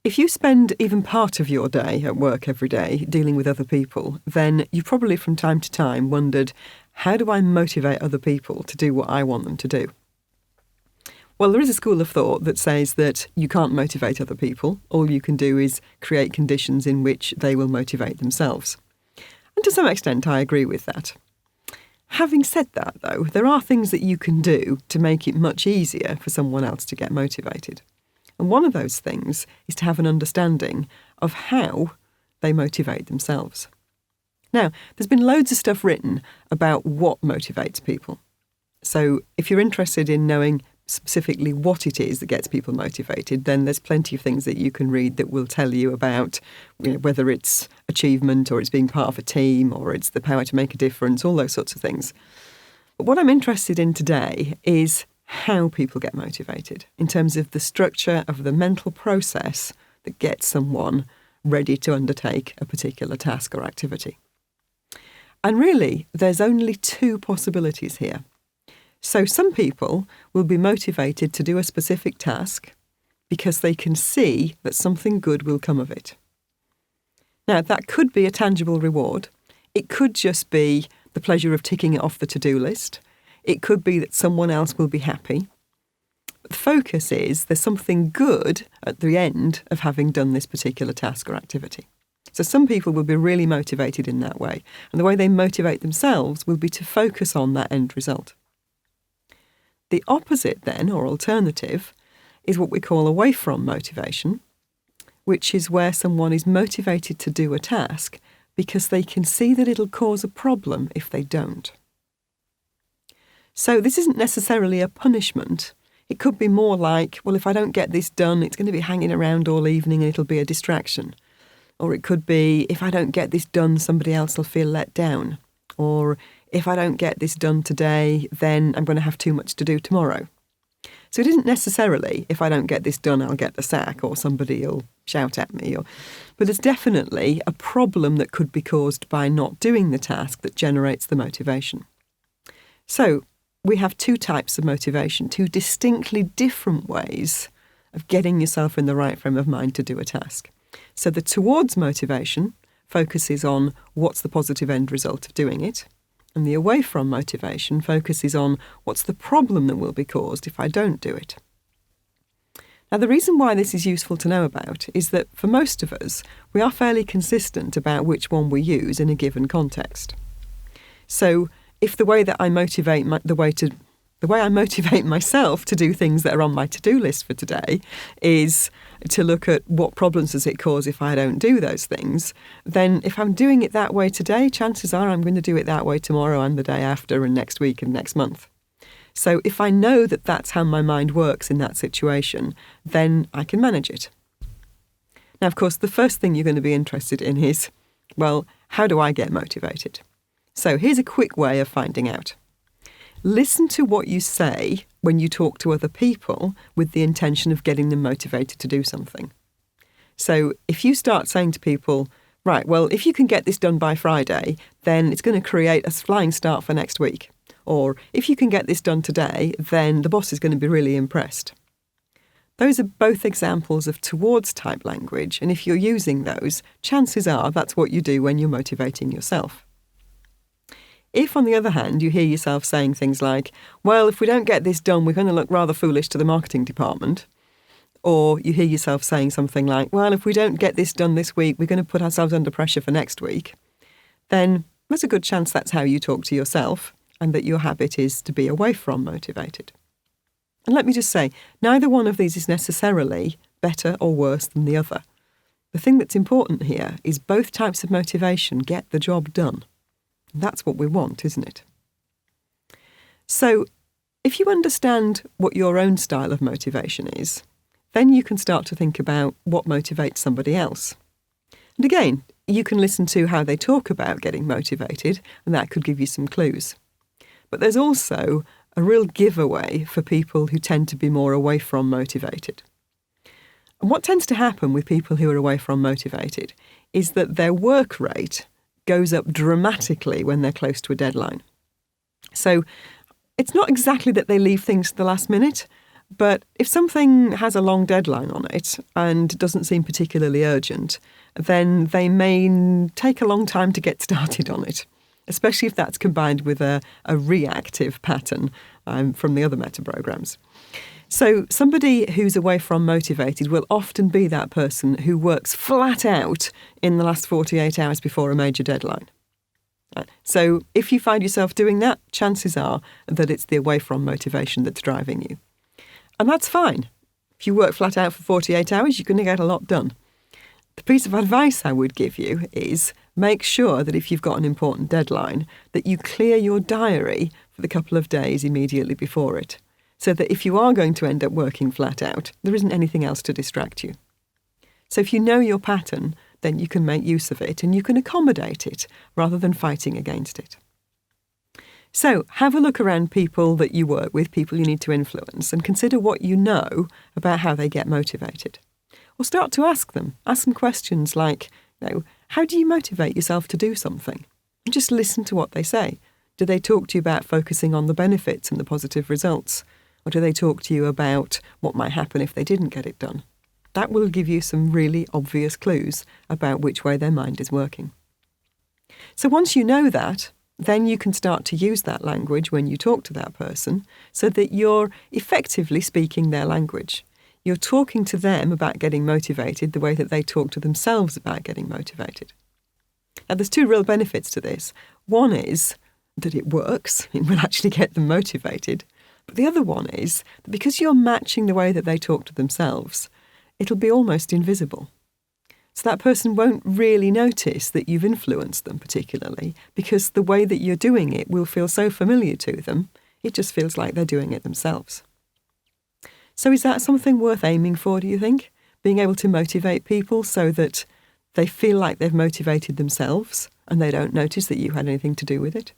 If you spend even part of your day at work every day dealing with other people, then you probably from time to time wondered, how do I motivate other people to do what I want them to do? Well, there is a school of thought that says that you can't motivate other people. All you can do is create conditions in which they will motivate themselves. And to some extent, I agree with that. Having said that, though, there are things that you can do to make it much easier for someone else to get motivated. And one of those things is to have an understanding of how they motivate themselves. Now, there's been loads of stuff written about what motivates people. So if you're interested in knowing specifically what it is that gets people motivated, then there's plenty of things that you can read that will tell you about, whether it's achievement or it's being part of a team or it's the power to make a difference, all those sorts of things. But what I'm interested in today is how people get motivated in terms of the structure of the mental process that gets someone ready to undertake a particular task or activity. And really, there's only two possibilities here. So some people will be motivated to do a specific task because they can see that something good will come of it. Now, that could be a tangible reward. It could just be the pleasure of ticking it off the to-do list. It could be that someone else will be happy. But the focus is there's something good at the end of having done this particular task or activity. So some people will be really motivated in that way. And the way they motivate themselves will be to focus on that end result. The opposite then, or alternative, is what we call away from motivation, which is where someone is motivated to do a task because they can see that it'll cause a problem if they don't. So this isn't necessarily a punishment. It could be more like, well, if I don't get this done, it's going to be hanging around all evening and it'll be a distraction. Or it could be, if I don't get this done, somebody else will feel let down. Or if I don't get this done today, then I'm going to have too much to do tomorrow. So it isn't necessarily, if I don't get this done, I'll get the sack or somebody will shout at me. But it's definitely a problem that could be caused by not doing the task that generates the motivation. So we have two types of motivation, two distinctly different ways of getting yourself in the right frame of mind to do a task. So the towards motivation focuses on what's the positive end result of doing it. And the away from motivation focuses on what's the problem that will be caused if I don't do it. Now, the reason why this is useful to know about is that for most of us, we are fairly consistent about which one we use in a given context. So if the way that I motivate the way I motivate myself to do things that are on my to-do list for today is to look at what problems does it cause if I don't do those things, then if I'm doing it that way today, chances are I'm going to do it that way tomorrow and the day after and next week and next month. So if I know that that's how my mind works in that situation, then I can manage it. Now, of course, the first thing you're going to be interested in is, well, how do I get motivated? So here's a quick way of finding out. Listen to what you say when you talk to other people with the intention of getting them motivated to do something. So if you start saying to people, right, well, if you can get this done by Friday, then it's going to create a flying start for next week. Or if you can get this done today, then the boss is going to be really impressed. Those are both examples of towards type language. And if you're using those, chances are that's what you do when you're motivating yourself. If, on the other hand, you hear yourself saying things like, well, if we don't get this done, we're going to look rather foolish to the marketing department, or you hear yourself saying something like, well, if we don't get this done this week, we're going to put ourselves under pressure for next week, then there's a good chance that's how you talk to yourself and that your habit is to be away from motivated. And let me just say, neither one of these is necessarily better or worse than the other. The thing that's important here is both types of motivation get the job done. That's what we want, isn't it? So, if you understand what your own style of motivation is, then you can start to think about what motivates somebody else. And again, you can listen to how they talk about getting motivated, and that could give you some clues. But there's also a real giveaway for people who tend to be more away from motivated. And what tends to happen with people who are away from motivated is that their work rate goes up dramatically when they're close to a deadline. So it's not exactly that they leave things to the last minute, But if something has a long deadline on it and doesn't seem particularly urgent, then they may take a long time to get started on it, especially if that's combined with a reactive pattern from the other meta programs. So somebody who's away from motivated will often be that person who works flat out in the last 48 hours before a major deadline. So if you find yourself doing that, chances are that it's the away from motivation that's driving you. And that's fine. If you work flat out for 48 hours, you're going to get a lot done. The piece of advice I would give you is make sure that if you've got an important deadline, that you clear your diary for the couple of days immediately before it, so that if you are going to end up working flat out, there isn't anything else to distract you. So if you know your pattern, then you can make use of it and you can accommodate it rather than fighting against it. So have a look around people that you work with, people you need to influence, and consider what you know about how they get motivated. Or start to ask them questions like, how do you motivate yourself to do something? And just listen to what they say. Do they talk to you about focusing on the benefits and the positive results? Or do they talk to you about what might happen if they didn't get it done? That will give you some really obvious clues about which way their mind is working. So once you know that, then you can start to use that language when you talk to that person so that you're effectively speaking their language. You're talking to them about getting motivated the way that they talk to themselves about getting motivated. Now, there's two real benefits to this. One is that it works. It will actually get them motivated. But the other one is that because you're matching the way that they talk to themselves, it'll be almost invisible. So that person won't really notice that you've influenced them particularly because the way that you're doing it will feel so familiar to them, it just feels like they're doing it themselves. So is that something worth aiming for, do you think? Being able to motivate people so that they feel like they've motivated themselves and they don't notice that you had anything to do with it?